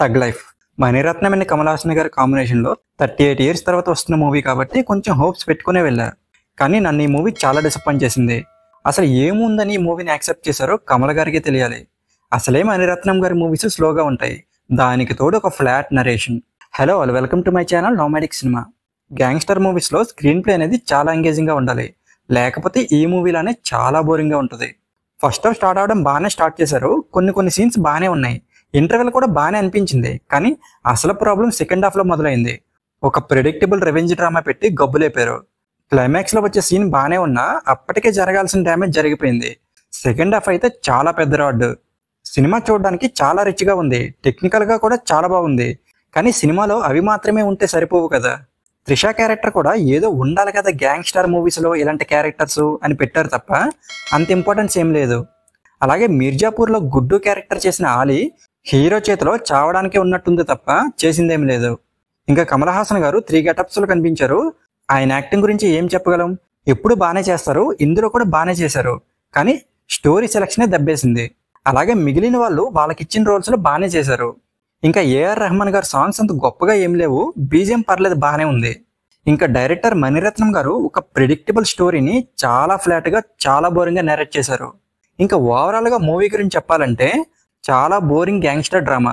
తగ్ life. Mani Ratnam and Kamal Haasan గారి కాంబినేషన్లో 38 ఇయర్స్ తర్వాత వస్తున్న మూవీ కాబట్టి కొంచెం హోప్స్ పెట్టుకునే వెళ్ళా. కానీ నన్ను ఈ మూవీ చాలా డిసప్పాయింట్ చేసింది. అసలు ఏముందని ఈ మూవీని యాక్సెప్ట్ చేశారో కమల్ గారికి తెలియాలి. అసలే మణిరత్నం గారి మూవీస్ స్లోగా ఉంటాయి, దానికి తోడు ఒక flat narration. Hello all, welcome to my channel nomadic cinema. Gangster మూవీస్లో స్క్రీన్ ప్లే అనేది చాలా ఎంగేజింగ్గా ఉండాలి, లేకపోతే ఈ మూవీలోనే చాలా బోరింగ్గా ఉంటుంది. ఫస్ట్ హాఫ్ స్టార్ట్ అవడం బాగానే స్టార్ట్ చేశారు, కొన్ని సీన్స్ బాగానే ఉన్నాయి, ఇంటర్వెల్ కూడా బాగానే అనిపించింది. కానీ అసలు ప్రాబ్లం సెకండ్ హాఫ్లో మొదలైంది. ఒక ప్రెడిక్టబుల్ రెవెంజ్ డ్రామా పెట్టి గబ్బులేపారు. క్లైమాక్స్లో వచ్చే సీన్ బాగానే ఉన్నా అప్పటికే జరగాల్సిన డ్యామేజ్ జరిగిపోయింది. సెకండ్ హాఫ్ అయితే చాలా పెద్ద రాడ్. సినిమా చూడడానికి చాలా రిచ్గా ఉంది, టెక్నికల్గా కూడా చాలా బాగుంది. కానీ సినిమాలో అవి మాత్రమే ఉంటే సరిపోవు కదా. త్రిష క్యారెక్టర్ కూడా ఏదో ఉండాలి కదా గ్యాంగ్స్టర్ మూవీస్లో ఇలాంటి క్యారెక్టర్స్ అని పెట్టారు తప్ప అంత ఇంపార్టెన్స్ ఏం లేదు. అలాగే మిర్జాపూర్లో గుడ్డు క్యారెక్టర్ చేసిన ఆలీ హీరో చేతిలో చావడానికే ఉన్నట్టుంది తప్ప చేసిందేం లేదు. ఇంకా కమల్ హాసన్ గారు 3 గెటప్స్లో కనిపించారు. ఆయన యాక్టింగ్ గురించి ఏం చెప్పగలం, ఎప్పుడు బాగానే చేస్తారు, ఇందులో కూడా బాగానే చేశారు. కానీ స్టోరీ సెలక్షనే దెబ్బేసింది. అలాగే మిగిలిన వాళ్ళు వాళ్ళకి ఇచ్చిన రోల్స్లో బాగానే చేశారు. ఇంకా ఏఆర్ రెహమాన్ గారు సాంగ్స్ అంత గొప్పగా ఏం లేవు, బీజిఎం పర్లేదు బాగానే ఉంది. ఇంకా డైరెక్టర్ మణిరత్నం గారు ఒక ప్రిడిక్టబుల్ స్టోరీని చాలా ఫ్లాట్గా చాలా బోరింగ్గా నెరేట్ చేశారు. ఇంకా ఓవరాల్గా మూవీ గురించి చెప్పాలంటే చాలా బోరింగ్ గ్యాంగ్స్టర్ డ్రామా.